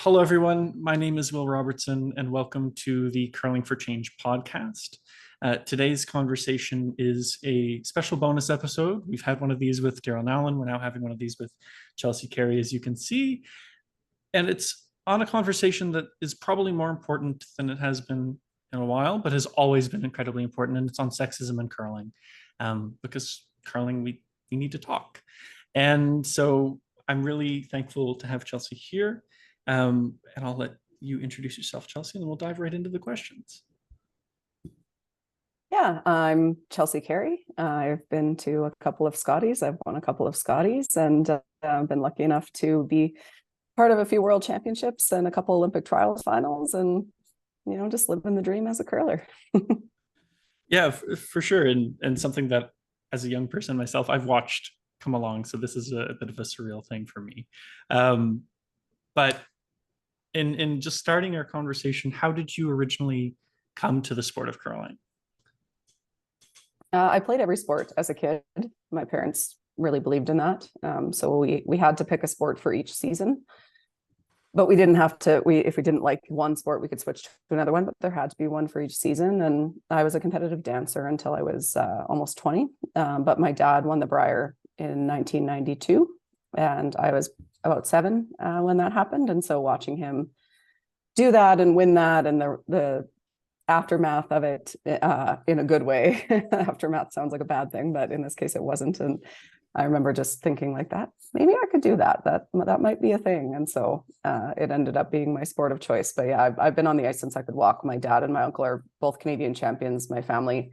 Hello, everyone. My name is Wil Robertson, and welcome to the Curling for Change podcast. Today's conversation is a special bonus episode. We've had one of these with Daryl and Allen. We're now having one of these with Chelsea Carey, as you can see. And it's on a conversation that is probably more important than it has been in a while, but has always been incredibly important. And it's on sexism and curling, because curling, we need to talk. And so I'm really thankful to have Chelsea here. And I'll let you introduce yourself, Chelsea, and then we'll dive right into the questions. Yeah, I'm Chelsea Carey. I've been to a couple of Scotties. I've won a couple of Scotties, and I've been lucky enough to be part of a few world championships and a couple Olympic trials finals, and just living the dream as a curler. Yeah, for sure. And something that as a young person myself, I've watched come along. So this is a bit of a surreal thing for me. But in just starting our conversation, how did you originally come to the sport of curling? I played every sport as a kid. My parents really believed in that. So we had to pick a sport for each season, but we didn't have to. If we didn't like one sport, we could switch to another one, but there had to be one for each season. And I was a competitive dancer until I was almost 20. But my dad won the Brier in 1992, and I was about 7 when that happened. And so watching him do that and win that, and the aftermath of it in a good way. Aftermath sounds like a bad thing, but in this case it wasn't. And I remember just thinking like that, maybe I could do that. That might be a thing. And so it ended up being my sport of choice. But yeah, I've been on the ice since I could walk. My dad and my uncle are both Canadian champions. My family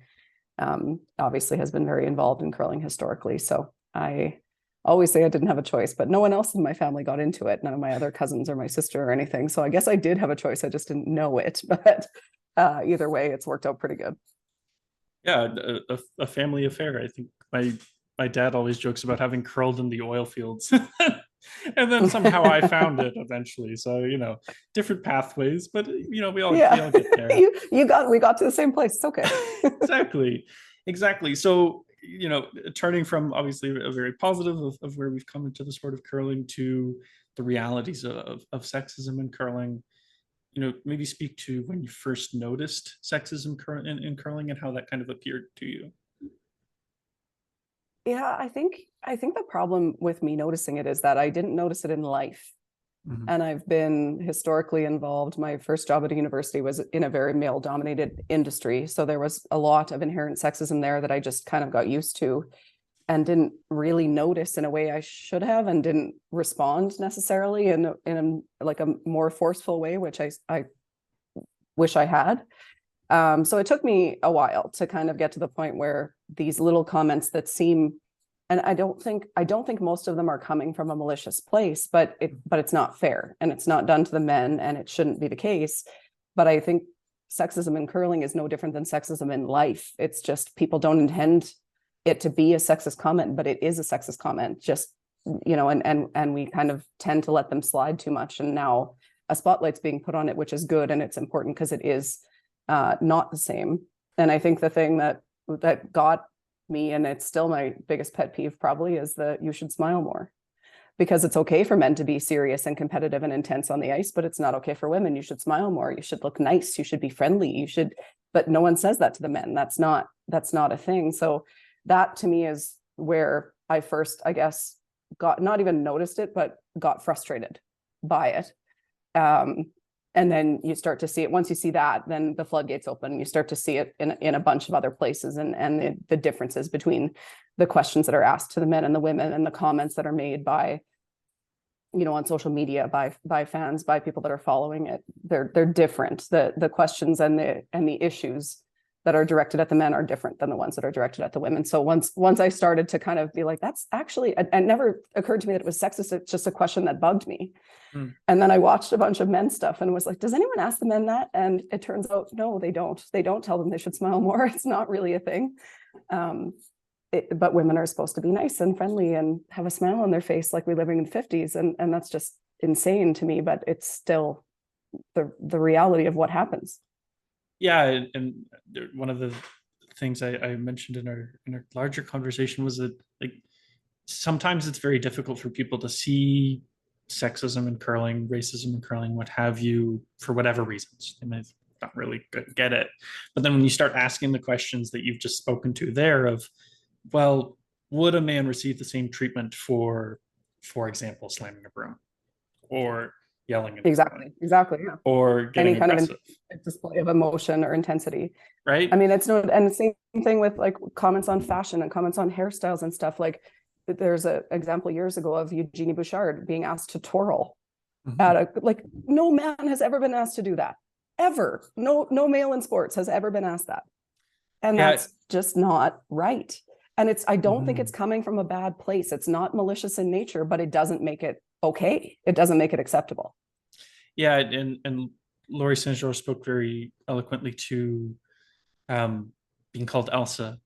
obviously has been very involved in curling historically. So I always say I didn't have a choice, but no one else in my family got into it. None of my other cousins or my sister or anything. So I guess I did have a choice. I just didn't know it. But either way, it's worked out pretty good. Yeah, a family affair. I think my dad always jokes about having curled in the oil fields. And then somehow I found it eventually. So, different pathways, but we all get there. We got to the same place. It's okay. Exactly. So, turning from obviously a very positive of where we've come into the sport of curling to the realities of sexism in curling, maybe speak to when you first noticed sexism in curling and how that kind of appeared to you. Yeah, I think the problem with me noticing it is that I didn't notice it in life. Mm-hmm. And I've been historically involved. My first job at a university was in a very male-dominated industry. So there was a lot of inherent sexism there that I just kind of got used to and didn't really notice in a way I should have, and didn't respond necessarily in a more forceful way, which I wish I had. So it took me a while to kind of get to the point where these little comments that seem, and I don't think most of them are coming from a malicious place, but it's not fair, and it's not done to the men, and it shouldn't be the case. But I think sexism in curling is no different than sexism in life. It's just people don't intend it to be a sexist comment, but it is a sexist comment, just, and we kind of tend to let them slide too much. And now a spotlight's being put on it, which is good, and it's important because it is not the same. And I think the thing that got me, and it's still my biggest pet peeve probably, is that you should smile more. Because it's okay for men to be serious and competitive and intense on the ice, but it's not okay for women. You should smile more. You should look nice. You should be friendly. But no one says that to the men. That's not a thing. So that to me is where I first, I guess, got, not even noticed it, but got frustrated by it. And then you start to see it. Once you see that, then the floodgates open. You start to see it in a bunch of other places, and the differences between the questions that are asked to the men and the women, and the comments that are made by, on social media, by fans, by people that are following it. They're different. The questions and the issues that are directed at the men are different than the ones that are directed at the women. So once I started to kind of be like, that's actually, it never occurred to me that it was sexist. It's just a question that bugged me. And then I watched a bunch of men stuff and was like, does anyone ask the men that? And it turns out, no, they don't. They don't tell them they should smile more. It's not really a thing. But women are supposed to be nice and friendly and have a smile on their face like we living in the 50s. And that's just insane to me, but it's still the reality of what happens. Yeah, and one of the things I mentioned in our larger conversation was that, like, sometimes it's very difficult for people to see sexism in curling, racism in curling, what have you, for whatever reasons. They might not really get it. But then when you start asking the questions that you've just spoken to there of, well, would a man receive the same treatment for example, slamming a broom or yelling at Exactly. Yeah. or getting Any kind aggressive, of display of emotion or intensity. right? I mean, it's no, and the same thing with like comments on fashion and comments on hairstyles and stuff. Like there's an example years ago of Eugenie Bouchard being asked to twirl at a, like, no man has ever been asked to do that. Ever. No male in sports has ever been asked that. And that's just not right. And I don't think it's coming from a bad place. It's not malicious in nature, but it doesn't make it okay. It doesn't make it acceptable. Yeah, and Laurie Saint-Georges spoke very eloquently to being called Elsa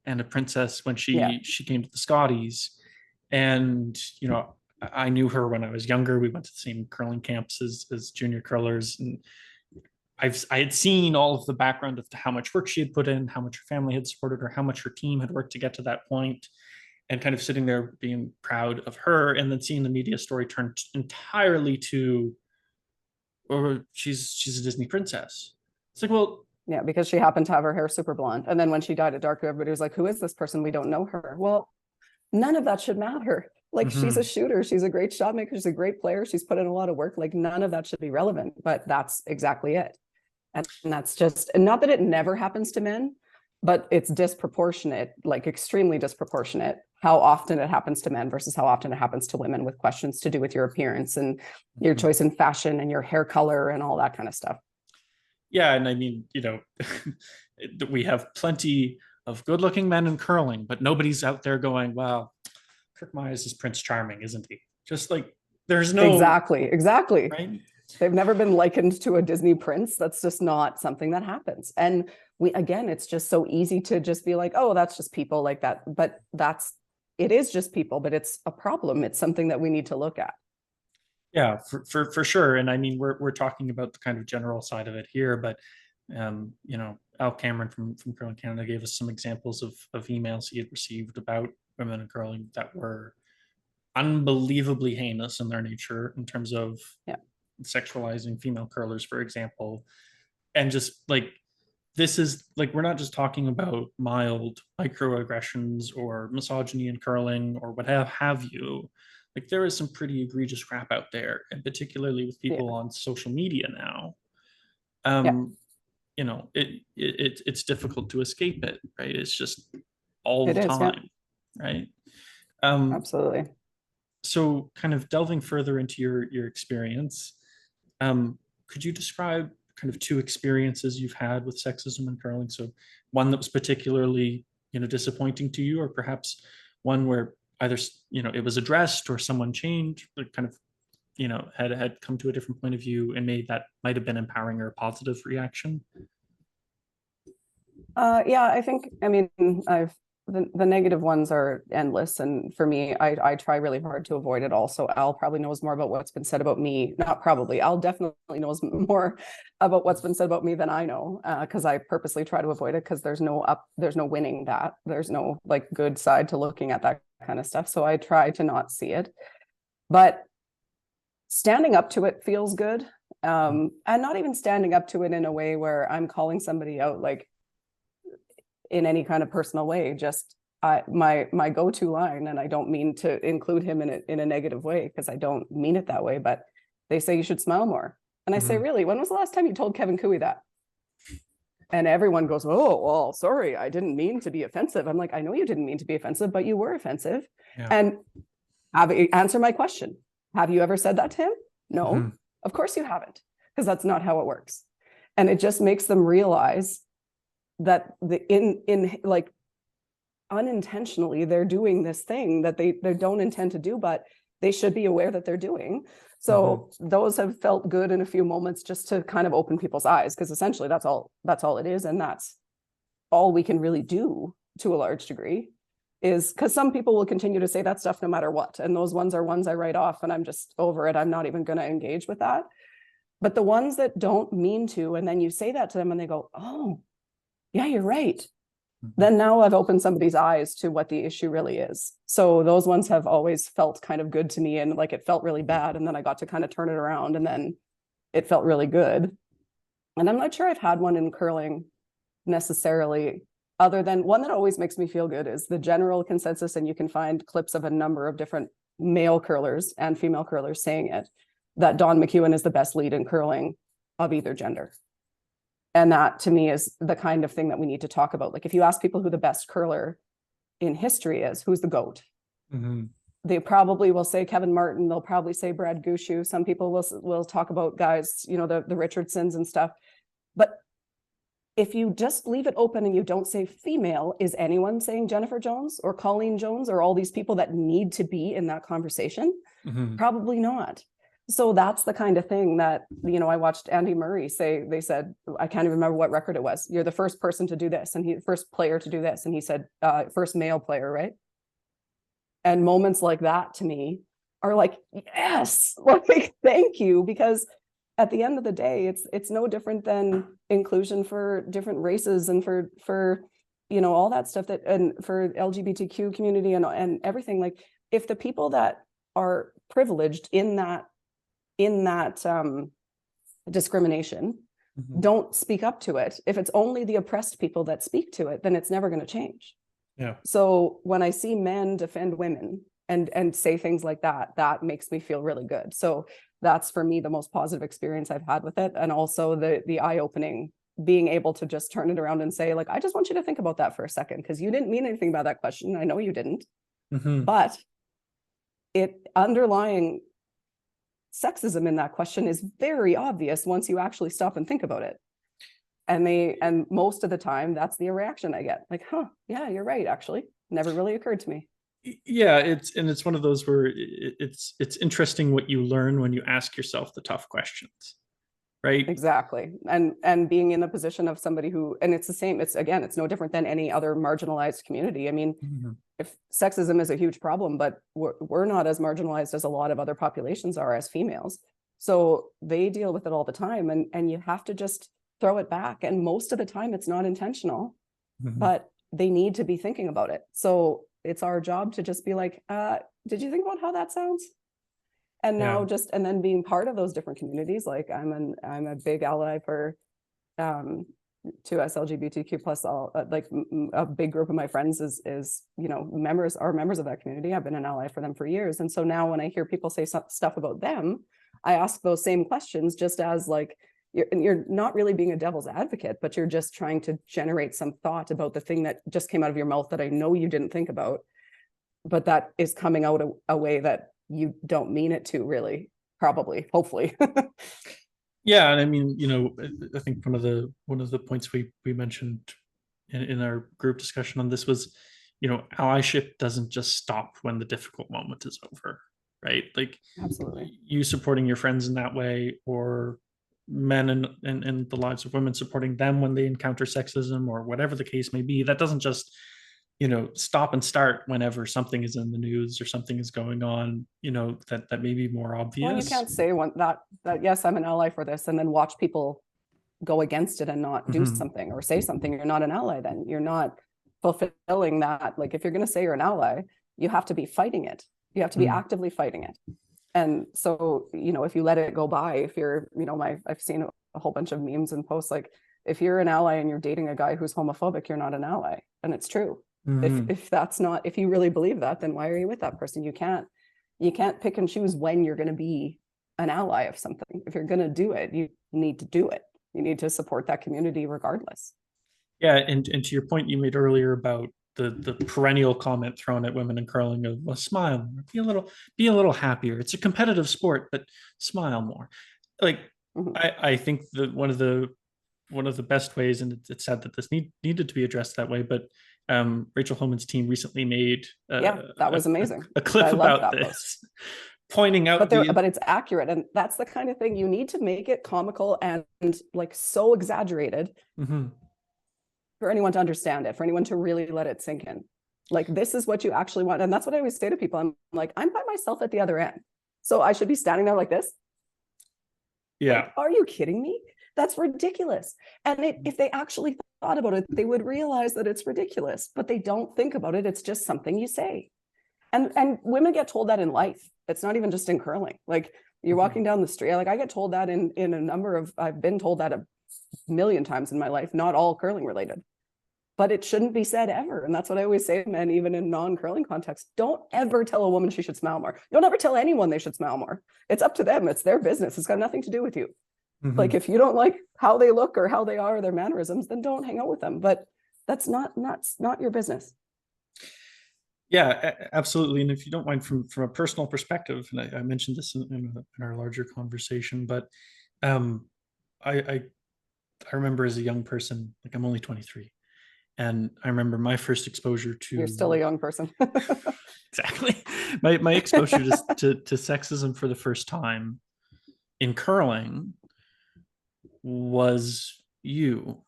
and a princess when she came to the Scotties. And, you know, I knew her when I was younger. We went to the same curling camps as junior curlers. And I had seen all of the background of how much work she had put in, how much her family had supported her, how much her team had worked to get to that point, and kind of sitting there being proud of her, and then seeing the media story turn entirely to, or she's a Disney princess. It's like, well, yeah, because she happened to have her hair super blonde. And then when she dyed it dark, everybody was like, who is this person? We don't know her. Well, none of that should matter. Like, she's a shooter. She's a great shot maker. She's a great player. She's put in a lot of work. Like, none of that should be relevant, but that's exactly it. And that's just, and not that it never happens to men, but it's disproportionate, like extremely disproportionate, how often it happens to men versus how often it happens to women with questions to do with your appearance and your choice in fashion and your hair color and all that kind of stuff. Yeah, and I mean, you know, we have plenty of good-looking men in curling, but nobody's out there going, "Wow, Kirk Myers is Prince Charming, isn't he?" Just like there's no exactly. Right? They've never been likened to a Disney prince. That's just not something that happens. And again, it's just so easy to just be like, oh, that's just people like that. But it is just people, but it's a problem. It's something that we need to look at. Yeah, for sure. And I mean, we're talking about the kind of general side of it here, but you know, Al Cameron from Curling Canada gave us some examples of emails he had received about women in curling that were unbelievably heinous in their nature in terms of sexualizing female curlers, for example. And just like, this is like, we're not just talking about mild microaggressions or misogyny in curling or what have you. Like, there is some pretty egregious crap out there, and particularly with people on social media now. You know, it's difficult to escape it, right? It's just all the time, right? Absolutely. So kind of delving further into your experience, could you describe kind of two experiences you've had with sexism in curling? So one that was particularly, you know, disappointing to you, or perhaps one where either, you know, it was addressed or someone changed, or kind of, you know, had come to a different point of view and that might have been empowering or a positive reaction? Yeah, I think, I mean, the negative ones are endless. And for me, I try really hard to avoid it also. Al probably knows more about what's been said about me. Not probably, Al definitely knows more about what's been said about me than I know, because I purposely try to avoid it, because there's no winning that. There's no like good side to looking at that kind of stuff. So I try to not see it. But standing up to it feels good. And not even standing up to it in a way where I'm calling somebody out, like, in any kind of personal way. Just my go-to line, and I don't mean to include him in a negative way, because I don't mean it that way, but they say you should smile more. And I say, really, when was the last time you told Kevin Cooey that? And everyone goes, oh, well, sorry, I didn't mean to be offensive. I'm like, I know you didn't mean to be offensive, but you were offensive. And answer my question. Have you ever said that to him? No, of course you haven't, because that's not how it works. And it just makes them realize that in like unintentionally they're doing this thing that they don't intend to do, but they should be aware that they're doing. So those have felt good in a few moments, just to kind of open people's eyes, because essentially that's all it is. And that's all we can really do to a large degree, is because some people will continue to say that stuff no matter what. And those ones are ones I write off, and I'm just over it. I'm not even going to engage with that. But the ones that don't mean to, and then you say that to them and they go, oh, yeah, you're right. then now I've opened somebody's eyes to what the issue really is. So those ones have always felt kind of good to me, and like it felt really bad, and then I got to kind of turn it around, and then it felt really good. And I'm not sure I've had one in curling necessarily, other than one that always makes me feel good is the general consensus, and you can find clips of a number of different male curlers and female curlers saying it, that Don McEwen is the best lead in curling of either gender. And that to me is the kind of thing that we need to talk about. Like if you ask people who the best curler in history is, who's the GOAT? They probably will say Kevin Martin. They'll probably say Brad Gushu. Some people will talk about guys, you know, the Richardsons and stuff. But if you just leave it open and you don't say female, is anyone saying Jennifer Jones or Colleen Jones or all these people that need to be in that conversation? Probably not. So that's the kind of thing that, you know, I watched Andy Murray say, they said, I can't even remember what record it was. You're the first person to do this. And he, first player to do this. And he said, first male player, right? And moments like that to me are like, yes, like, thank you. Because at the end of the day, it's no different than inclusion for different races and for, you know, all that stuff that, and for LGBTQ community and everything. Like if the people that are privileged in that discrimination don't speak up to it, if it's only the oppressed people that speak to it, then it's never going to change. Yeah. So when I see men defend women and say things like that, that makes me feel really good. So that's for me the most positive experience I've had with it. And also the eye-opening, being able to just turn it around and say, like, I just want you to think about that for a second, because you didn't mean anything by that question. I know you didn't, but it underlying sexism in that question is very obvious once you actually stop and think about it. And most of the time that's the reaction I get, like, huh, yeah, you're right, actually never really occurred to me. Yeah, it's one of those where it's interesting what you learn when you ask yourself the tough questions, right? Exactly. And being in the position of somebody who, and it's the same, it's no different than any other marginalized community. I mean, if sexism is a huge problem, but we're not as marginalized as a lot of other populations are as females. So they deal with it all the time, and you have to just throw it back. And most of the time it's not intentional, but they need to be thinking about it. So it's our job to just be like, did you think about how that sounds? And now and then being part of those different communities, like I'm a big ally for to us LGBTQ plus, all like a big group of my friends is you know, members of that community. I've been an ally for them for years. And so now when I hear people say stuff about them, I ask those same questions, just as like, you're not really being a devil's advocate, but you're just trying to generate some thought about the thing that just came out of your mouth that I know you didn't think about, but that is coming out a way that you don't mean it to, really, probably, hopefully. Yeah, and I mean, you know, I think one of the points we mentioned in our group discussion on this was, you know, allyship doesn't just stop when the difficult moment is over, right? Like, absolutely, you supporting your friends in that way, or men in the lives of women supporting them when they encounter sexism or whatever the case may be, that doesn't just, you know, stop and start whenever something is in the news or something is going on, you know, that may be more obvious. Well, you can't say that yes, I'm an ally for this, and then watch people go against it and not do something or say something. You're not an ally. Then you're not fulfilling that. Like, if you're going to say you're an ally, you have to be fighting it. You have to be actively fighting it. And so, you know, if you let it go by, if you're, you know, I've seen a whole bunch of memes and posts, like, if you're an ally and you're dating a guy who's homophobic, you're not an ally. And it's true. If that's not, if you really believe that, then why are you with that person? You can't pick and choose when you're going to be an ally of something. If you're going to do it, you need to do it. You need to support that community regardless. Yeah, and to your point you made earlier about the perennial comment thrown at women in curling of, well, smile more, be a little happier. It's a competitive sport, but smile more. Like, I think that one of the best ways, and it's sad that this needed to be addressed that way, but Rachel Homan's team recently made that was amazing. A clip about this, pointing out but it's accurate, and that's the kind of thing you need to make it comical and like so exaggerated for anyone to understand it, for anyone to really let it sink in. Like, this is what you actually want. And that's what I always say to people. I'm like, I'm by myself at the other end, so I should be standing there like this. Yeah. Like, are you kidding me? That's ridiculous. And if they actually thought about it, they would realize that it's ridiculous, but they don't think about it. It's just something you say. And women get told that in life. It's not even just in curling. Like, you're walking down the street. Like, I get told that in a number of, I've been told that a million times in my life, not all curling related, but it shouldn't be said ever. And that's what I always say to men, even in non-curling context. Don't ever tell a woman she should smile more. Don't ever tell anyone they should smile more. It's up to them. It's their business. It's got nothing to do with you. Like, if you don't like how they look or how they are, their mannerisms, then don't hang out with them. But that's not your business. Yeah, absolutely. And if you don't mind, from a personal perspective, and I mentioned this in our larger conversation, but I remember as a young person, like, I'm only 23, and I remember my first exposure to— You're still a young person. Exactly. My exposure to sexism for the first time in curling was you,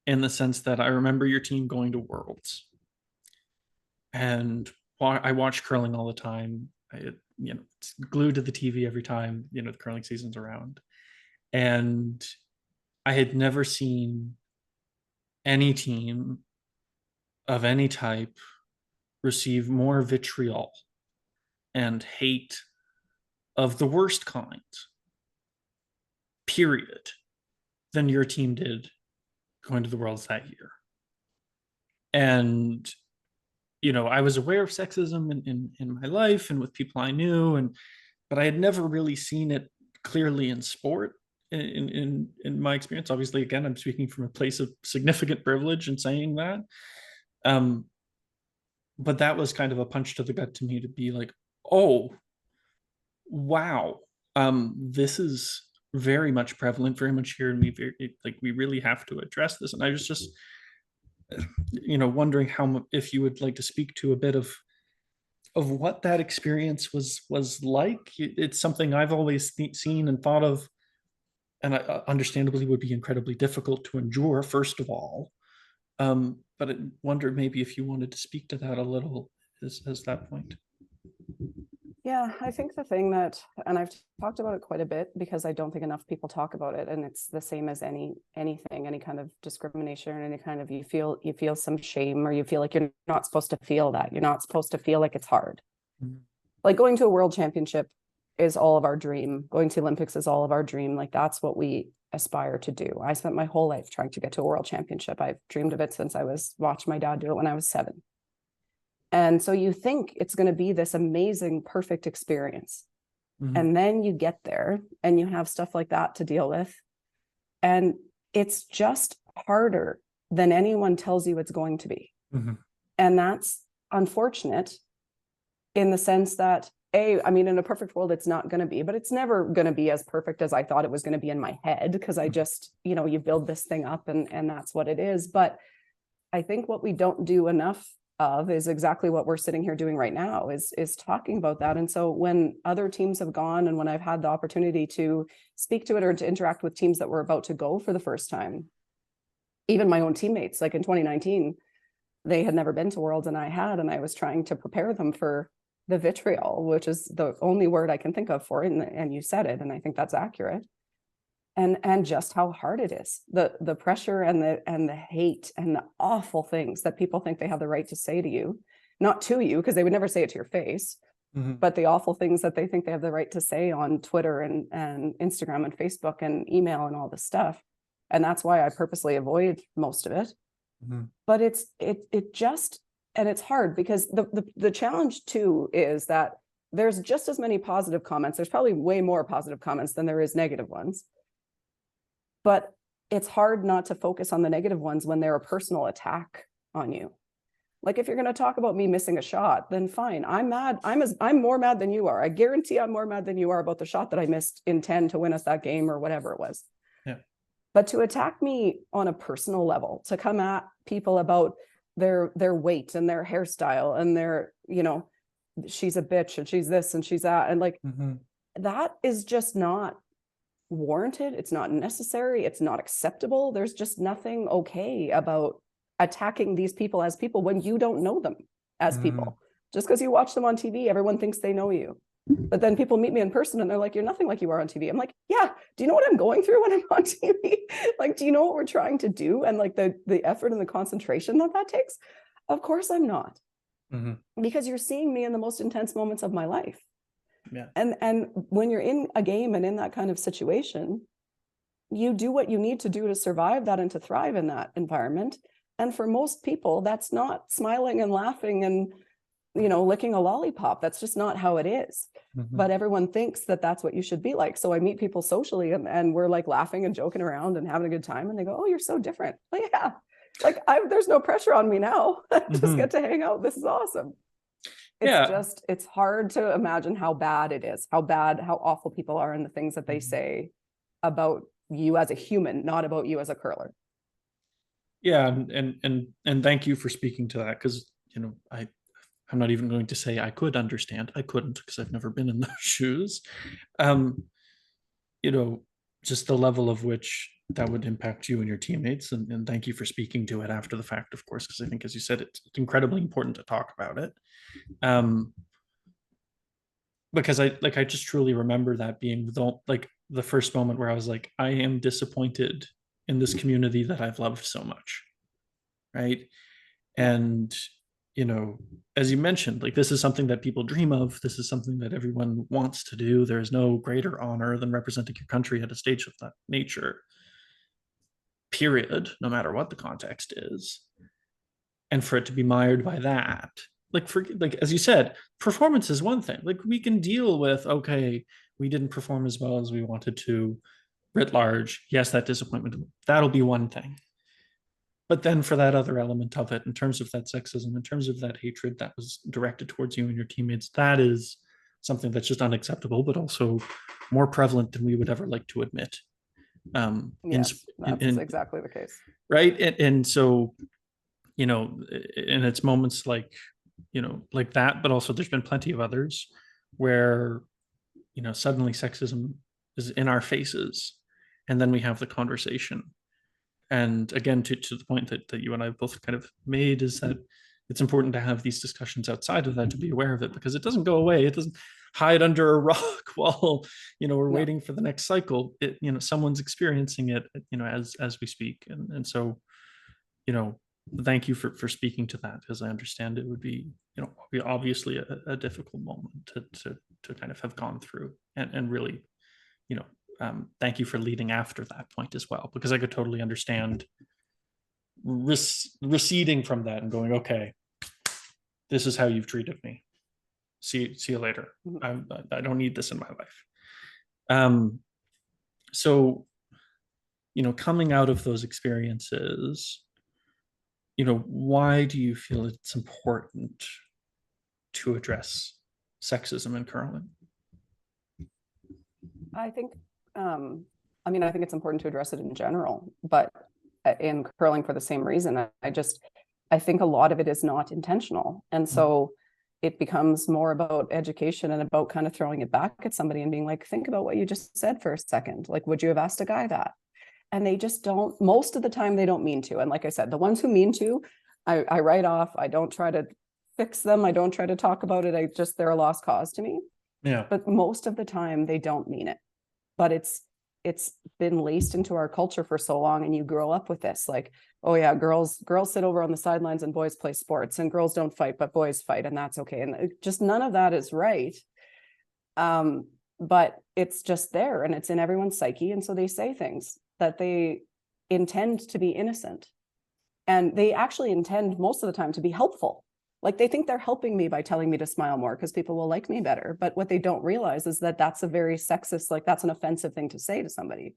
in the sense that I remember your team going to Worlds, and I watch curling all the time. It's glued to the TV every time the curling season's around, and I had never seen any team of any type receive more vitriol and hate of the worst kind, period, than your team did going to the Worlds that year. And I was aware of sexism in my life and with people I knew, but I had never really seen it clearly in sport. In my experience, obviously, again, I'm speaking from a place of significant privilege in saying that. But that was kind of a punch to the gut to me, to be like, oh, wow, this is very much prevalent, very much here, and we really have to address this. And I was just wondering if you would like to speak to a bit of what that experience was like. It's something I've always seen and thought of, and I understandably would be incredibly difficult to endure, first of all. But I wondered maybe if you wanted to speak to that a little as that point. Yeah, I think the thing that, and I've talked about it quite a bit because I don't think enough people talk about it, and it's the same as anything, any kind of discrimination, or any kind of, you feel some shame, or you feel like you're not supposed to feel that. You're not supposed to feel like it's hard. Mm-hmm. Like, going to a world championship is all of our dream. Going to Olympics is all of our dream. Like, that's what we aspire to do. I spent my whole life trying to get to a world championship. I've dreamed of it since I watched my dad do it when I was 7. And so you think it's going to be this amazing, perfect experience. Mm-hmm. And then you get there and you have stuff like that to deal with. And it's just harder than anyone tells you it's going to be. Mm-hmm. And that's unfortunate, in the sense that, in a perfect world, it's not going to be, but it's never going to be as perfect as I thought it was going to be in my head, because I just, you build this thing up and that's what it is. But I think what we don't do enough of is exactly what we're sitting here doing right now, is talking about that. And so when other teams have gone, and when I've had the opportunity to speak to it or to interact with teams that were about to go for the first time, even my own teammates, like in 2019, they had never been to Worlds, and I was trying to prepare them for the vitriol, which is the only word I can think of for it. And you said it, and I think that's accurate. And just how hard it is, the pressure and the hate and the awful things that people think they have the right to say to you, not to you, because they would never say it to your face, mm-hmm. but the awful things that they think they have the right to say on Twitter and Instagram and Facebook and email and all this stuff. And that's why I purposely avoid most of it. Mm-hmm. But it just, and it's hard, because the challenge too is that there's just as many positive comments. There's probably way more positive comments than there is negative ones. But it's hard not to focus on the negative ones when they're a personal attack on you. Like, if you're going to talk about me missing a shot, then fine. I'm mad. I'm more mad than you are. I guarantee I'm more mad than you are about the shot that I missed in 10 to win us that game, or whatever it was. Yeah. But to attack me on a personal level, to come at people about their weight and their hairstyle and their, she's a bitch and she's this and she's that. And like, mm-hmm. that is just not warranted. It's not necessary. It's not acceptable. There's just nothing okay about attacking these people as people when you don't know them as people. Just because you watch them on TV, everyone thinks they know you. But then people meet me in person and they're like, you're nothing like you are on TV. I'm like, yeah, do you know what I'm going through when I'm on TV? Like, do you know what we're trying to do? And like the effort and the concentration that takes? Of course I'm not. Because you're seeing me in the most intense moments of my life. Yeah. And when you're in a game and in that kind of situation, you do what you need to do to survive that and to thrive in that environment. And for most people, that's not smiling and laughing and, you know, licking a lollipop. That's just not how it is. But everyone thinks that that's what you should be like. So I meet people socially and we're like laughing and joking around and having a good time. And they go, oh, you're so different. Like, yeah, like there's no pressure on me now. I just get to hang out. This is awesome. It's just, it's hard to imagine how bad it is, how awful people are and the things that they say about you as a human, not about you as a curler. Yeah, and thank you for speaking to that, because you know I'm not even going to say I could understand. I couldn't, because I've never been in those shoes. You know, just the level of which that would impact you and your teammates, and thank you for speaking to it after the fact, of course, because I think, as you said, it's incredibly important to talk about it. Because I just truly remember that being the first moment where I was like, I am disappointed in this community that I've loved so much, right? And you know, as you mentioned, like, this is something that people dream of. This is something that everyone wants to do. There is no greater honor than representing your country at a stage of that nature, period, no matter what the context is. And for it to be mired by that, like as you said, performance is one thing. Like, we can deal with, okay, we didn't perform as well as we wanted to writ large. Yes, that disappointment, that'll be one thing. But then for that other element of it, in terms of that sexism, in terms of that hatred that was directed towards you and your teammates, that is something that's just unacceptable, but also more prevalent than we would ever like to admit. Yes, that's exactly the case. Right. And so, you know, and it's moments like, you know, like that, but also there's been plenty of others where, you know, suddenly sexism is in our faces. And then we have the conversation. And again, to the point that you and I both kind of made, is that it's important to have these discussions outside of that, to be aware of it, because it doesn't go away. It doesn't hide under a rock while, you know, we're waiting for the next cycle. It, you know, someone's experiencing it, you know, as we speak. And so, you know, thank you for speaking to that, because I understand it would be, you know, obviously a difficult moment to kind of have gone through, and really, you know, thank you for leading after that point as well, because I could totally understand receding from that and going, okay, this is how you've treated me. See you later. I don't need this in my life. So, you know, coming out of those experiences, you know, why do you feel it's important to address sexism in curling? I think, I mean, I think it's important to address it in general, but in curling for the same reason. I think a lot of it is not intentional. And so it becomes more about education and about kind of throwing it back at somebody and being like, think about what you just said for a second. Like, would you have asked a guy that? And they just don't, most of the time they don't mean to. And like I said, the ones who mean to, I write off. I don't try to fix them. I don't try to talk about it. They're a lost cause to me. Yeah. But most of the time they don't mean it. But it's been laced into our culture for so long, and you grow up with this, like, oh yeah, girls sit over on the sidelines and boys play sports, and girls don't fight but boys fight, and that's okay. And just none of that is right. But it's just there, and it's in everyone's psyche, and so they say things that they intend to be innocent, and they actually intend most of the time to be helpful. Like, they think they're helping me by telling me to smile more because people will like me better. But what they don't realize is that that's a very sexist, like, that's an offensive thing to say to somebody.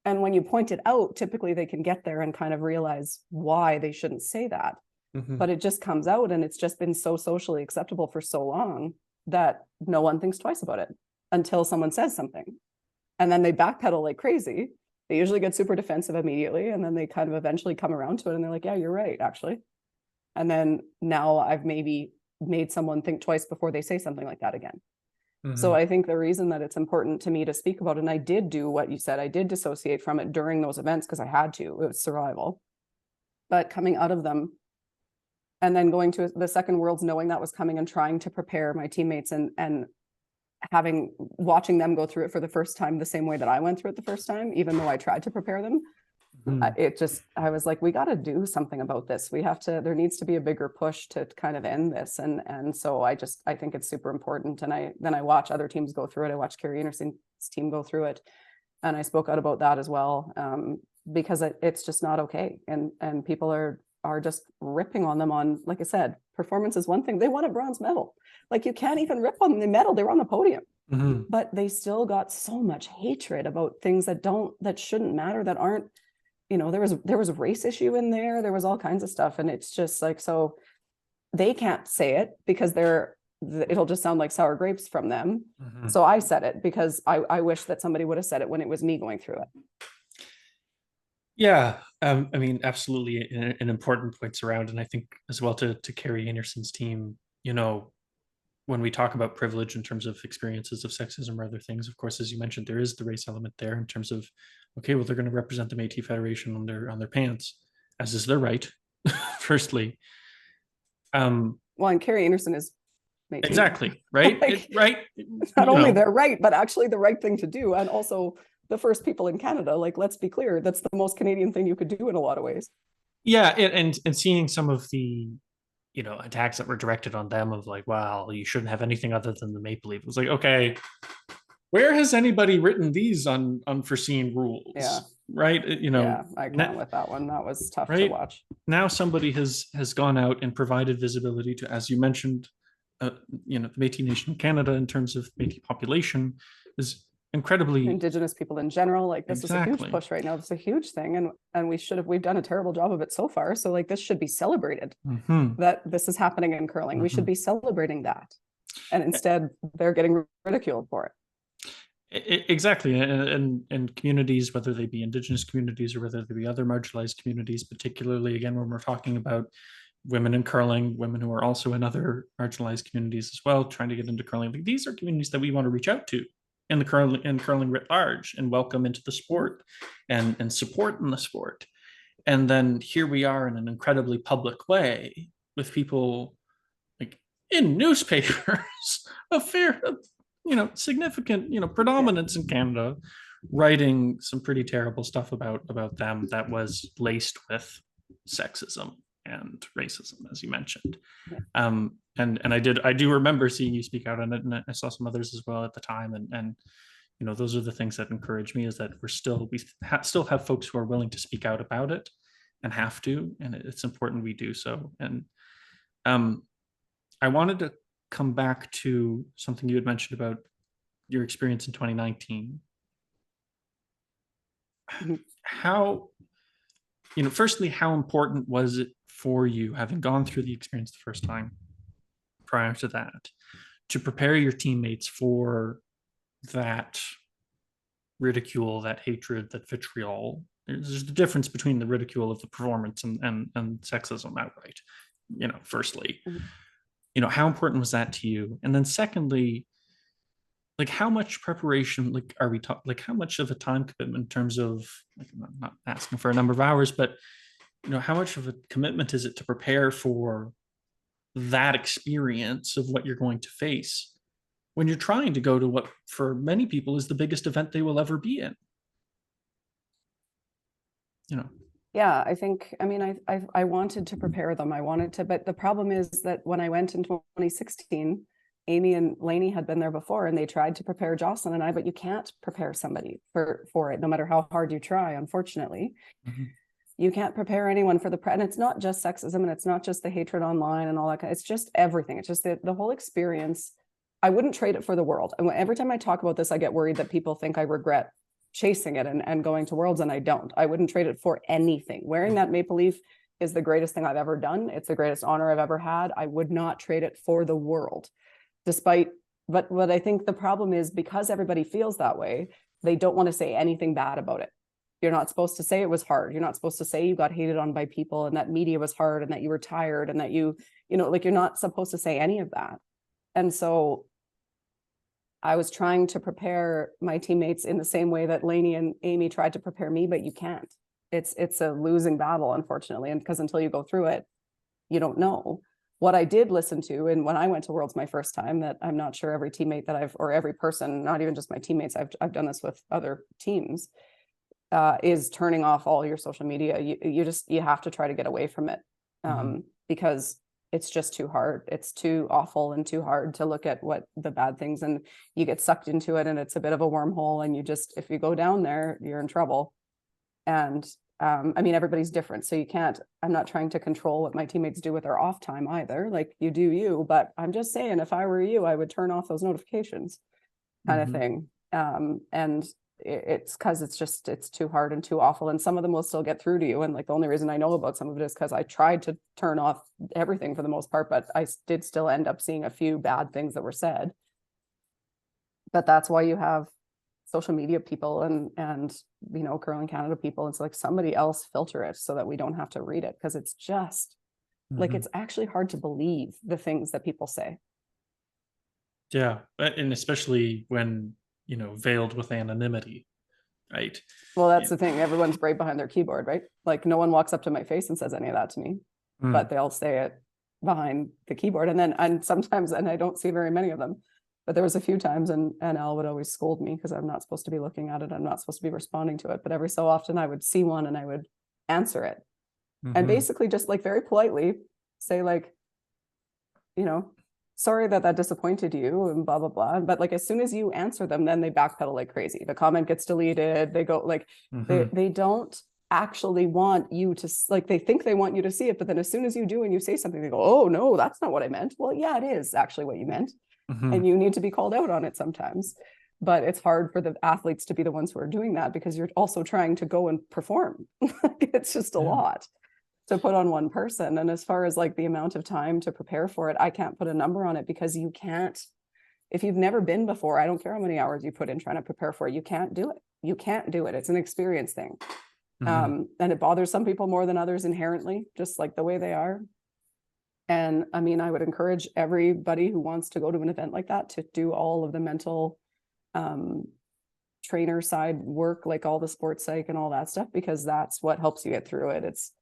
And when you point it out, typically they can get there and kind of realize why they shouldn't say that. But it just comes out, and it's just been so socially acceptable for so long that no one thinks twice about it until someone says something. And then they backpedal like crazy. They usually get super defensive immediately, and then they kind of eventually come around to it, and they're like, yeah, you're right, actually. And then now I've maybe made someone think twice before they say something like that again. So I think the reason that it's important to me to speak about it, and I did do what you said, I did dissociate from it during those events because I had to, it was survival. But coming out of them and then going to the second worlds, knowing that was coming, and trying to prepare my teammates and watching them go through it for the first time the same way that I went through it the first time, even though I tried to prepare them. I was like, we got to do something about this. There needs to be a bigger push to kind of end this. And so I think it's super important. And I watch other teams go through it. I watched Carey Anderson's team go through it. And I spoke out about that as well, because it's just not okay. And people are just ripping on them on, like I said, performance is one thing. They won a bronze medal. Like, you can't even rip on the medal. They were on the podium. But they still got so much hatred about things that shouldn't matter, that aren't, there was a race issue in there. There was all kinds of stuff. And it's just like, so they can't say it because it'll just sound like sour grapes from them. So I said it because I wish that somebody would have said it when it was me going through it. Yeah, I mean, absolutely an important points around. And I think as well to Carey Anderson's team, when we talk about privilege in terms of experiences of sexism or other things, of course, as you mentioned, there is the race element there in terms of, okay, well, they're going to represent the Métis Federation on their pants, as is their right, firstly. Well, and Carey Anderson is Métis. Exactly, right? Like, right. Not only their right, but actually the right thing to do. And also the first people in Canada, like, let's be clear, that's the most Canadian thing you could do in a lot of ways. Yeah, and seeing some of the attacks that were directed on them of like, wow, you shouldn't have anything other than the maple leaf. It was like, okay, where has anybody written these unforeseen rules? Yeah. Right. Yeah, I can't with that one. That was tough to watch. Now somebody has gone out and provided visibility to, as you mentioned, the Métis Nation of Canada in terms of Métis population is incredibly Indigenous people in general. Like, this is a huge push right now. It's a huge thing, and we've done a terrible job of it so far. So like, this should be celebrated, that this is happening in curling. We should be celebrating that, and instead they're getting ridiculed for it. Exactly. And communities, whether they be Indigenous communities or whether they be other marginalized communities, particularly again when we're talking about women in curling, women who are also in other marginalized communities as well, trying to get into curling, like, these are communities that we want to reach out to in the curling writ large and welcome into the sport and support in the sport. And then here we are in an incredibly public way with people like in newspapers, a fair significant predominance in Canada, writing some pretty terrible stuff about them that was laced with sexism and racism, as you mentioned. And I do remember seeing you speak out on it, and I saw some others as well at the time, and those are the things that encourage me, is that we still have folks who are willing to speak out about it and have to, and it's important we do so. And I wanted to come back to something you had mentioned about your experience in 2019. How, firstly, how important was it for you, having gone through the experience the first time prior to that, to prepare your teammates for that ridicule, that hatred, that vitriol? There's the difference between the ridicule of the performance and sexism outright, firstly. How important was that to you? And then secondly, like, how much preparation, like, are we talking, like, how much of a time commitment in terms of, like, I'm not asking for a number of hours, but how much of a commitment is it to prepare for that experience of what you're going to face when you're trying to go to what for many people is the biggest event they will ever be in? Yeah, I think, I wanted to prepare them. But the problem is that when I went in 2016, Amy and Lainey had been there before, and they tried to prepare Jocelyn and I, but you can't prepare somebody for it, no matter how hard you try, unfortunately. You can't prepare anyone for and it's not just sexism, and it's not just the hatred online and all that. It's just everything. It's just the whole experience. I wouldn't trade it for the world. And every time I talk about this, I get worried that people think I regret chasing it and going to Worlds, and I don't. I wouldn't trade it for anything. Wearing that maple leaf is the greatest thing I've ever done. It's the greatest honor I've ever had. I would not trade it for the world, but what I think the problem is, because everybody feels that way, they don't want to say anything bad about it. You're not supposed to say it was hard. You're not supposed to say you got hated on by people and that media was hard and that you were tired and that you're not supposed to say any of that. And so I was trying to prepare my teammates in the same way that Lainey and Amy tried to prepare me, but you can't. It's a losing battle, unfortunately. And because until you go through it, you don't know. what I did listen to, and when I went to Worlds my first time, that I'm not sure every teammate that I've, or every person, not even just my teammates, I've done this with other teams, is turning off all your social media. You have to try to get away from it, because it's just too hard. It's too awful and too hard to look at what the bad things, and you get sucked into it, and it's a bit of a wormhole, and if you go down there, you're in trouble. And I mean, everybody's different, so I'm not trying to control what my teammates do with their off time either. Like, you do you, but I'm just saying, if I were you, I would turn off those notifications, kind of thing. And it's because it's too hard and too awful, and some of them will still get through to you. And like, the only reason I know about some of it is because I tried to turn off everything for the most part, but I did still end up seeing a few bad things that were said. But that's why you have social media people and Curling Canada people. It's like, somebody else filter it so that we don't have to read it, because it's just like, it's actually hard to believe the things that people say. Yeah, and especially when veiled with anonymity, right? Well, that's the thing. Everyone's brave behind their keyboard, right? Like, no one walks up to my face and says any of that to me, but they'll say it behind the keyboard. And sometimes, and I don't see very many of them, but there was a few times, and Al would always scold me because I'm not supposed to be looking at it. I'm not supposed to be responding to it. But every so often I would see one and I would answer it. And basically just like very politely say, like, sorry that disappointed you and blah, blah, blah. But like, as soon as you answer them, then they backpedal like crazy. The comment gets deleted. They go like, they don't actually want you to, like, they think they want you to see it. But then as soon as you do and you say something, they go, oh no, that's not what I meant. Well, yeah, it is actually what you meant. And you need to be called out on it sometimes. But it's hard for the athletes to be the ones who are doing that, because you're also trying to go and perform. It's just a lot to put on one person. And as far as like the amount of time to prepare for it, I can't put a number on it, because you can't, if you've never been before, I don't care how many hours you put in trying to prepare for it, you can't do it. You can't do it. It's an experience thing. And it bothers some people more than others inherently, just like the way they are. And I mean, I would encourage everybody who wants to go to an event like that to do all of the mental trainer side work, like all the sports psych and all that stuff, because that's what helps you get through it. It's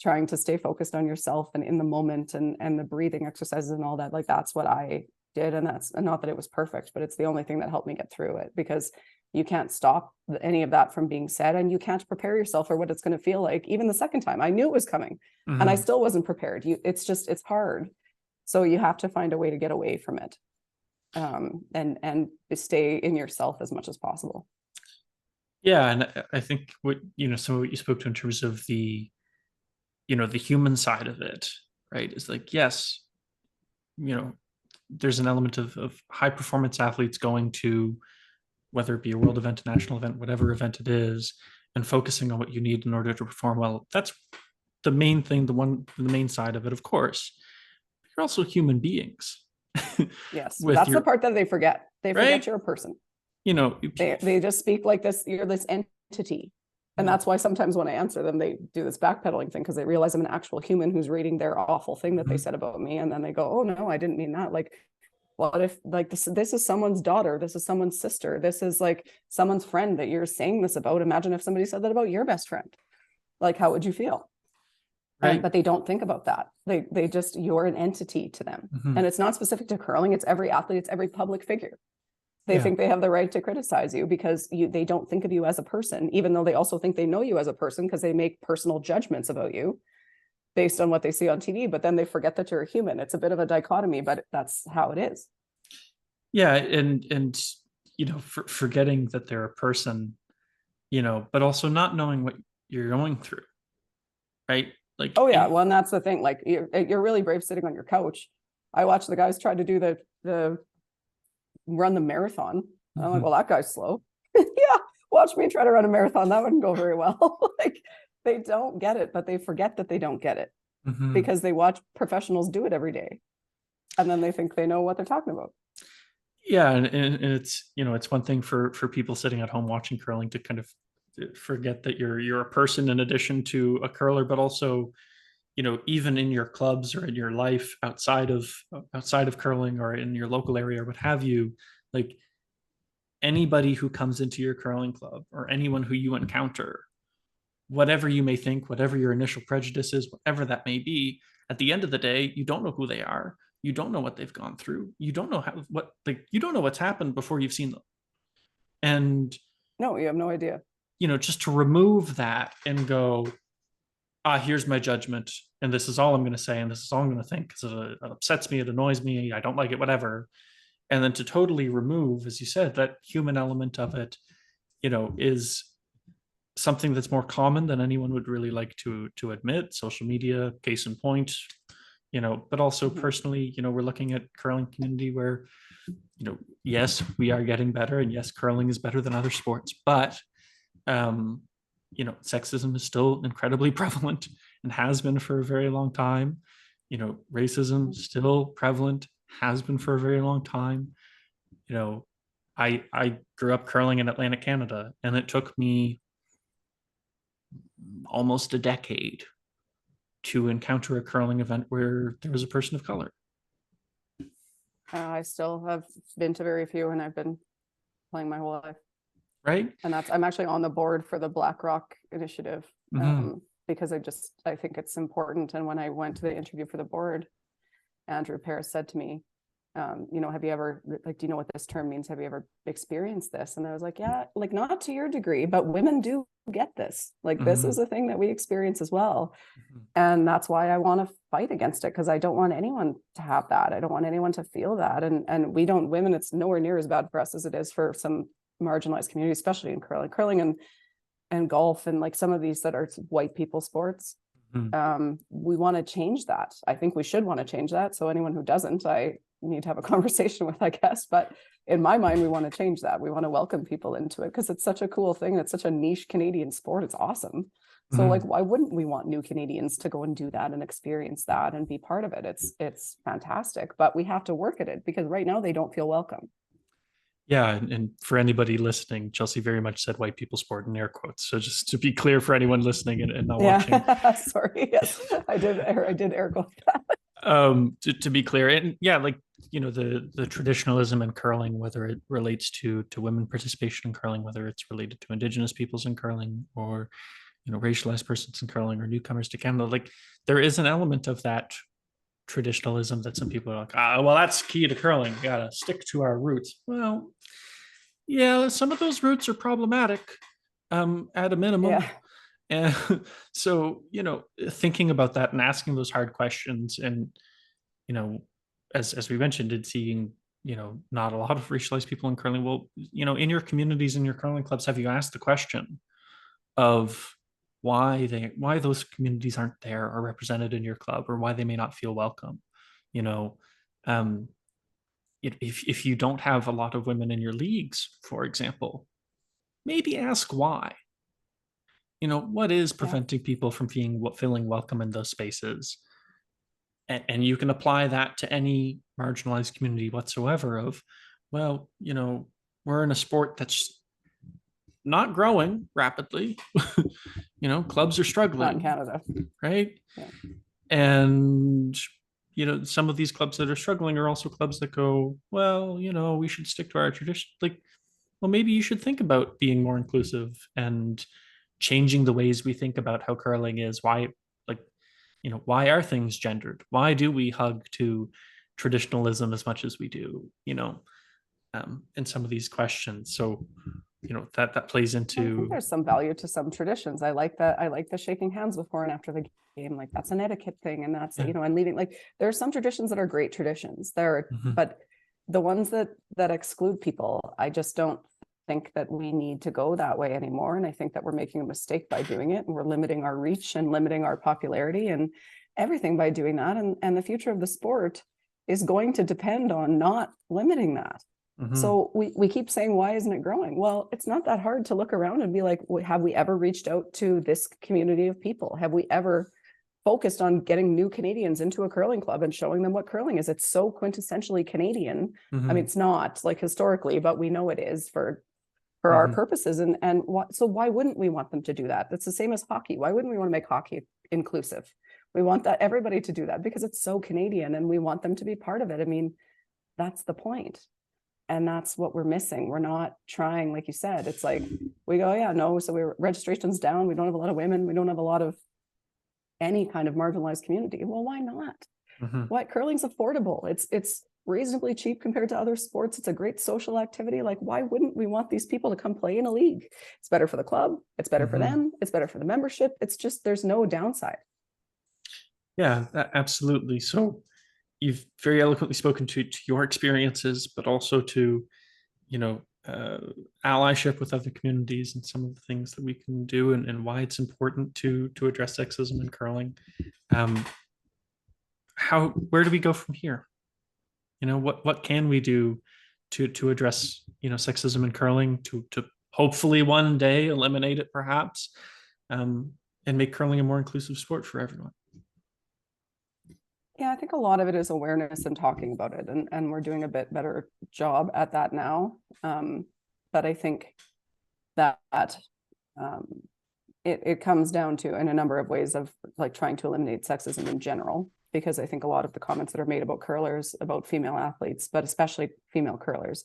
trying to stay focused on yourself and in the moment, and the breathing exercises and all that. Like, that's what I did. And that's not that it was perfect, but it's the only thing that helped me get through it, because you can't stop any of that from being said, and you can't prepare yourself for what it's going to feel like. Even the second time, I knew it was coming and I still wasn't prepared. It's hard. So you have to find a way to get away from it, and stay in yourself as much as possible. Yeah. And I think some of what you spoke to in terms of the human side of it, right, is like, yes, there's an element of high performance athletes going to, whether it be a world event, a national event, whatever event it is, and focusing on what you need in order to perform well. That's the main thing, the main side of it, of course. You're also human beings. Yes, that's the part that they forget. They forget, right? You're a person. They just speak like this. You're this entity. And that's why sometimes when I answer them, they do this backpedaling thing, because they realize I'm an actual human who's reading their awful thing that they said about me. And then they go, oh no, I didn't mean that. Like, what if, like, this is someone's daughter, this is someone's sister, this is like someone's friend that you're saying this about. Imagine if somebody said that about your best friend. Like, how would you feel? Right. But they don't think about that. They just, you're an entity to them. And it's not specific to curling. It's every athlete. It's every public figure. They think they have the right to criticize you, because they don't think of you as a person, even though they also think they know you as a person, because they make personal judgments about you based on what they see on TV. But then they forget that you're a human. It's a bit of a dichotomy, but that's how it is. Yeah. And forgetting that they're a person, but also not knowing what you're going through. Right. Like, oh yeah. Well, and that's the thing. Like, you're really brave sitting on your couch. I watched the guys try to do the run the marathon. I'm like, well, that guy's slow. Yeah, watch me try to run a marathon. That wouldn't go very well. Like, they don't get it, but they forget that they don't get it, because they watch professionals do it every day, and then they think they know what they're talking about. Yeah, and it's it's one thing for people sitting at home watching curling to kind of forget that you're a person in addition to a curler, but also even in your clubs or in your life outside of curling, or in your local area or what have you, like, anybody who comes into your curling club, or anyone who you encounter, whatever you may think, whatever your initial prejudice is, whatever that may be, at the end of the day, you don't know who they are. You don't know what they've gone through. You don't know you don't know what's happened before you've seen them. And no, you have no idea. Just to remove that and go, here's my judgment, and this is all I'm going to say, and this is all I'm going to think because it upsets me, it annoys me, I don't like it, whatever. And then to totally remove, as you said, that human element of it, is something that's more common than anyone would really like to admit. Social media, case in point, but also personally, we're looking at curling community where, yes, we are getting better, and yes, curling is better than other sports, but sexism is still incredibly prevalent and has been for a very long time. Racism still prevalent, has been for a very long time. I grew up curling in Atlantic Canada, and it took me almost a decade to encounter a curling event where there was a person of color. I still have been to very few, and I've been playing my whole life. Right. And I'm actually on the board for the Black Rock initiative, because I think it's important. And when I went to the interview for the board, Andrew Paris said to me, have you ever, do you know what this term means? Have you ever experienced this? And I was like, yeah, not to your degree, but women do get this. This is a thing that we experience as well. And that's why I want to fight against it, because I don't want anyone to have that. I don't want anyone to feel that. And women, it's nowhere near as bad for us as it is for some marginalized communities, especially in curling and golf, and some of these that are white people sports. We want to change that. I think we should want to change that. So anyone who doesn't, I need to have a conversation with, I guess. But in my mind, we want to change that. We want to welcome people into it because it's such a cool thing. It's such a niche Canadian sport. It's awesome. So why wouldn't we want new Canadians to go and do that and experience that and be part of it? It's fantastic, but we have to work at it because right now they don't feel welcome. Yeah, and for anybody listening, Chelsea very much said white people sport in air quotes. So just to be clear for anyone listening and not watching. Sorry, yes, I did air quote that. To be clear, and yeah, the traditionalism in curling, whether it relates to women participation in curling, whether it's related to Indigenous peoples in curling, or racialized persons in curling, or newcomers to Canada, there is an element of that traditionalism that some people are like, well, that's key to curling. We gotta stick to our roots. Well, yeah, some of those roots are problematic, at a minimum. Yeah. And so, thinking about that and asking those hard questions, and as we mentioned, and seeing not a lot of racialized people in curling. Well, in your communities, in your curling clubs, have you asked the question of why those communities aren't there or represented in your club, or why they may not feel welcome? If you don't have a lot of women in your leagues, for example, maybe ask why. What is preventing people from feeling welcome in those spaces? And you can apply that to any marginalized community whatsoever of, well, we're in a sport that's not growing rapidly. Clubs are struggling. Not in Canada. Right. Yeah. And, some of these clubs that are struggling are also clubs that go, well, we should stick to our tradition. Well, maybe you should think about being more inclusive and changing the ways we think about how curling is. Why are things gendered? Why do we hug to traditionalism as much as we do, in some of these questions? So, that plays into. I think there's some value to some traditions. I like the shaking hands before and after the game. That's an etiquette thing. And that's, and leaving, there are some traditions that are great traditions there, but the ones that exclude people, I just don't think that we need to go that way anymore. And I think that we're making a mistake by doing it, and we're limiting our reach and limiting our popularity and everything by doing that. And the future of the sport is going to depend on not limiting that. So we keep saying, why isn't it growing? Well, it's not that hard to look around and be like, have we ever reached out to this community of people? Have we ever focused on getting new Canadians into a curling club and showing them what curling is? It's so quintessentially Canadian. I mean, it's not historically, but we know it is for our purposes. So why wouldn't we want them to do that? It's the same as hockey. Why wouldn't we want to make hockey inclusive? We want everybody to do that because it's so Canadian and we want them to be part of it. I mean, that's the point. And that's what we're missing. We're not trying, like you said, it's we go, so registration's down. We don't have a lot of women. We don't have a lot of any kind of marginalized community. Well, why not? Why? Curling's affordable. It's reasonably cheap compared to other sports. It's a great social activity. Like, why wouldn't we want these people to come play in a league? It's better for the club. It's better for them. It's better for the membership. It's just, there's no downside. Yeah, absolutely. So you've very eloquently spoken to your experiences, but also to, you know, allyship with other communities and some of the things that we can do, and why it's important to address sexism in curling. Where do we go from here? You know, what can we do to address, you know, sexism in curling, to hopefully one day eliminate it, perhaps, and make curling a more inclusive sport for everyone? Yeah, I think a lot of it is awareness and talking about it, and we're doing a bit better job at that now. But I think that it comes down to, in a number of ways, of like trying to eliminate sexism in general, because I think a lot of the comments that are made about curlers, about female athletes, but especially female curlers,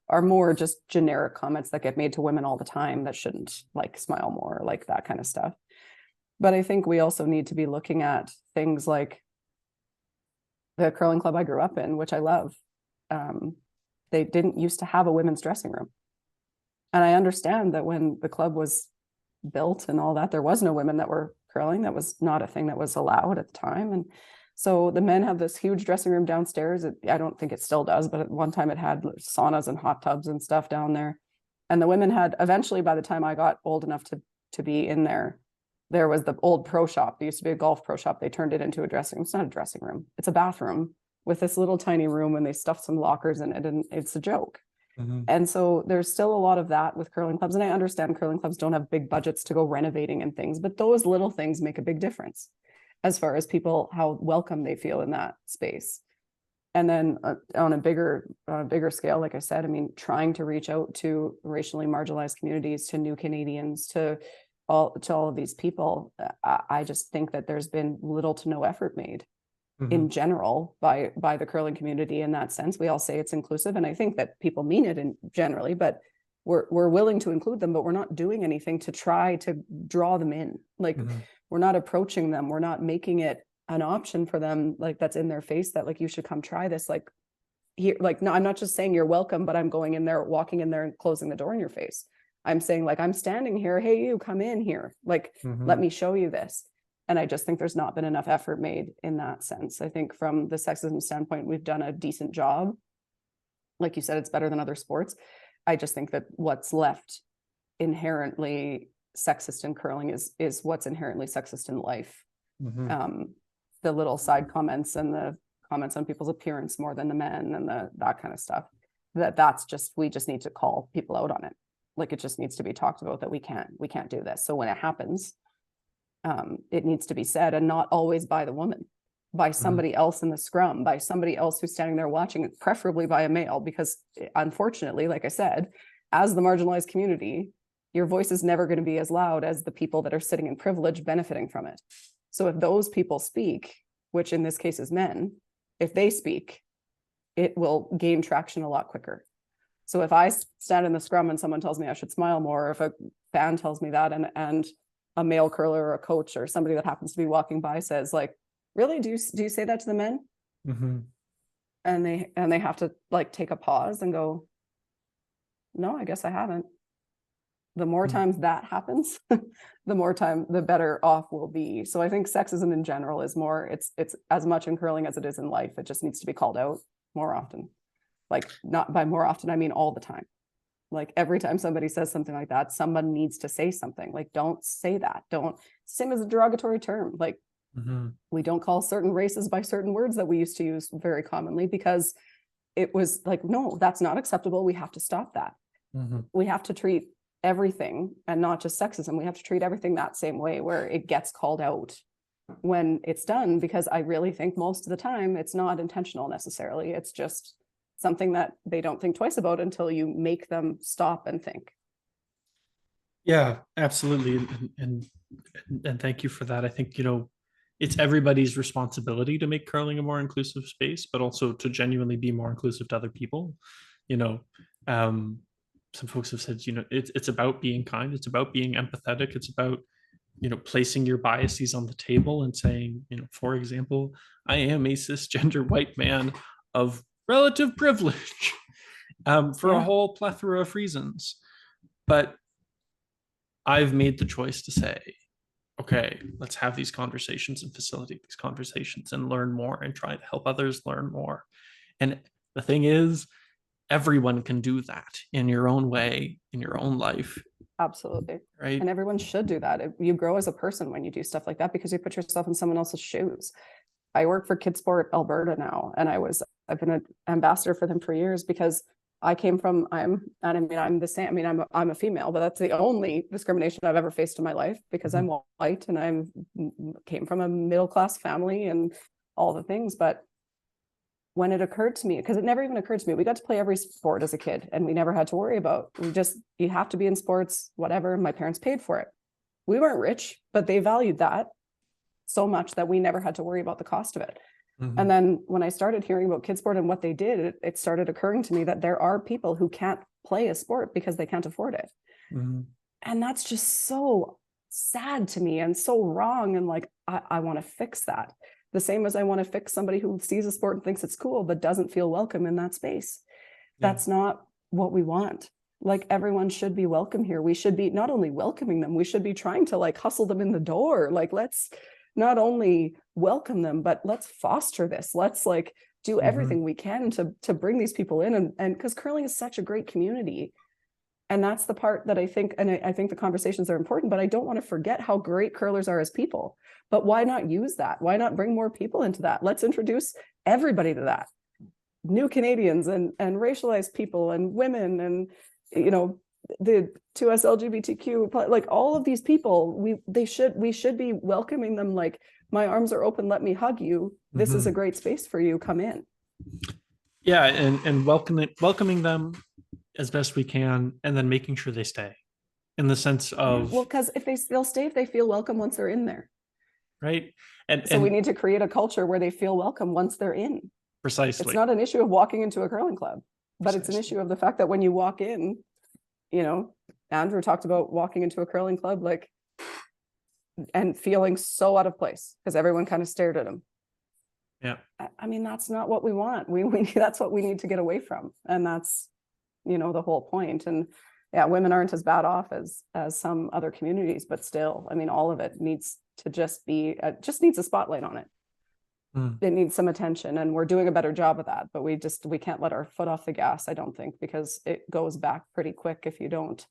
are more just generic comments that get made to women all the time that shouldn't, like smile more, like that kind of stuff. But I think we also need to be looking at things like the curling club I grew up in, which I love. They didn't used to have a women's dressing room. And I understand that when the club was built and all that, there was no women that were curling. That was not a thing that was allowed at the time. And so the men have this huge dressing room downstairs. I don't think it still does, but at one time it had saunas and hot tubs and stuff down there. And the women had, eventually, by the time I got old enough to be in there was the old pro shop. There used to be a golf pro shop. They turned it into a dressing room. It's not a dressing room. It's a bathroom with this little tiny room, and they stuffed some lockers in it, and it's a joke. And so there's still a lot of that with curling clubs. And I understand curling clubs don't have big budgets to go renovating and things, but those little things make a big difference as far as people, how welcome they feel in that space. And then on a bigger scale, like I said, I mean, trying to reach out to racially marginalized communities, to new Canadians, to all of these people. I just think that there's been little to no effort made in general by the curling community in that sense. We all say it's inclusive, and I think that people mean it in generally, but we're willing to include them, but we're not doing anything to try to draw them in. Like, we're not approaching them. We're not making it an option for them, like that's in their face, that like, you should come try this. Like, here, like, no, I'm not just saying you're welcome, but I'm going in there, walking in there and closing the door in your face. I'm saying, like, I'm standing here, hey, you come in here, like, let me show you this. And I just think there's not been enough effort made in that sense. I think from the sexism standpoint, we've done a decent job. Like you said, it's better than other sports. I just think that what's left inherently sexist in curling is what's inherently sexist in life. The little side comments and the comments on people's appearance more than the men, and that kind of stuff. We just need to call people out on it. Like, it just needs to be talked about that we can't do this. So when it happens, it needs to be said, and not always by the woman, by somebody else in the scrum, by somebody else who's standing there watching it, preferably by a male, because unfortunately, like I said, as the marginalized community, your voice is never going to be as loud as the people that are sitting in privilege benefiting from it. So if those people speak, which in this case is men, if they speak, it will gain traction a lot quicker. So if I stand in the scrum and someone tells me I should smile more, or if a fan tells me that, and a male curler or a coach or somebody that happens to be walking by says, like, really, do you say that to the men? And they have to, like, take a pause and go, no, I guess I haven't. The more times that happens, the better off we'll be. So I think sexism in general is more, it's as much in curling as it is in life. It just needs to be called out more often. Like, not by more often, I mean all the time. Like, every time somebody says something like that, someone needs to say something. Like, don't say that. Same as a derogatory term. Like, we don't call certain races by certain words that we used to use very commonly, because it was like, no, that's not acceptable. We have to stop that. We have to treat everything, and not just sexism, we have to treat everything that same way, where it gets called out when it's done, because I really think most of the time it's not intentional necessarily. It's just something that they don't think twice about until you make them stop and think. Yeah, absolutely. And thank you for that. I think, you know, it's everybody's responsibility to make curling a more inclusive space, but also to genuinely be more inclusive to other people. You know, some folks have said, you know, it's about being kind, it's about being empathetic, it's about placing your biases on the table and saying, for example, I am a cisgender white man of relative privilege for a whole plethora of reasons. But I've made the choice to say, okay, let's have these conversations and facilitate these conversations and learn more and try to help others learn more. And the thing is, everyone can do that in your own way, in your own life. Absolutely. Right. And everyone should do that. You grow as a person when you do stuff like that because you put yourself in someone else's shoes. I work for Kidsport Alberta now, and I've been an ambassador for them for years because I'm the same. I mean, I'm a female, but that's the only discrimination I've ever faced in my life because I'm white and I came from a middle-class family and all the things. But when it occurred to me, because it never even occurred to me, we got to play every sport as a kid and we never had to worry about, you have to be in sports, whatever. My parents paid for it. We weren't rich, but they valued that so much that we never had to worry about the cost of it. And then when I started hearing about Kidsport and what they did, it started occurring to me that there are people who can't play a sport because they can't afford it. And that's just so sad to me and so wrong. And like, I want to fix that. The same as I want to fix somebody who sees a sport and thinks it's cool, but doesn't feel welcome in that space. That's not what we want. Like, everyone should be welcome here. We should be not only welcoming them, we should be trying to like hustle them in the door. Like, let's not only welcome them, but let's foster this. Let's like do everything we can to bring these people in. And because curling is such a great community. And that's the part that I think, and I think the conversations are important, but I don't want to forget how great curlers are as people. But why not use that? Why not bring more people into that? Let's introduce everybody to that. New Canadians and racialized people and women and, the 2S LGBTQ, like all of these people, we should be welcoming them. Like, my arms are open, let me hug you. This is a great space for you. Come in. Yeah, and welcoming them as best we can, and then making sure they stay, in the sense of, well, because they'll stay if they feel welcome once they're in there, right? So we need to create a culture where they feel welcome once they're in. Precisely. It's not an issue of walking into a curling club, but it's an issue of the fact that when you walk in, Andrew talked about walking into a curling club, like, and feeling so out of place because everyone kind of stared at him. Yeah. I mean, that's not what we want. That's what we need to get away from. And that's, the whole point. And yeah, women aren't as bad off as some other communities, but still, I mean, all of it needs to just needs a spotlight on it. It needs some attention, and we're doing a better job of that, but we can't let our foot off the gas, I don't think, because it goes back pretty quick if you don't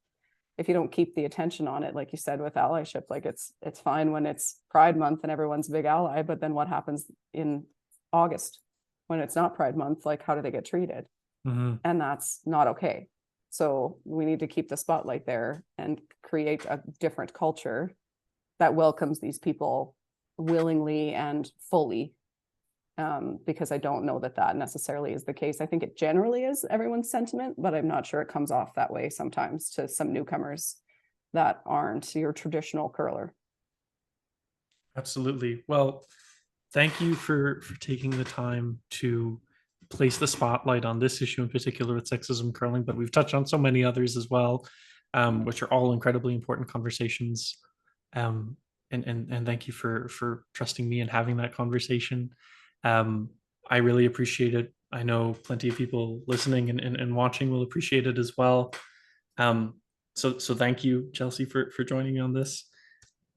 keep the attention on it. Like you said, with allyship, like it's fine when it's Pride Month and everyone's a big ally, but then what happens in August when it's not Pride Month? Like, how do they get treated? And that's not okay. So we need to keep the spotlight there and create a different culture that welcomes these people willingly and fully. Because I don't know that necessarily is the case. I think it generally is everyone's sentiment, but I'm not sure it comes off that way sometimes to some newcomers that aren't your traditional curler. Absolutely. Well, thank you for taking the time to place the spotlight on this issue in particular with sexism curling, but we've touched on so many others as well, which are all incredibly important conversations. And thank you for trusting me and having that conversation. I really appreciate it. I know plenty of people listening and watching will appreciate it as well. So thank you, Chelsea, for joining me on this.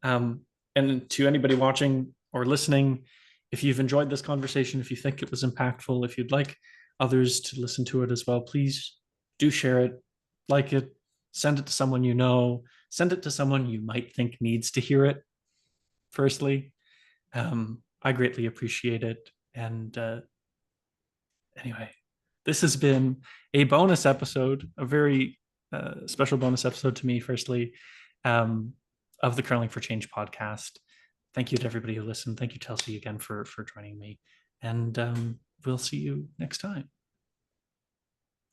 And to anybody watching or listening, if you've enjoyed this conversation, if you think it was impactful, if you'd like others to listen to it as well, please do share it, like it, send it to someone you know, send it to someone you might think needs to hear it, firstly. I greatly appreciate it. And anyway, this has been a bonus episode, a very special bonus episode to me, firstly, of the Curling for Change podcast. Thank you to everybody who listened. Thank you, Chelsea, again for joining me. And we'll see you next time.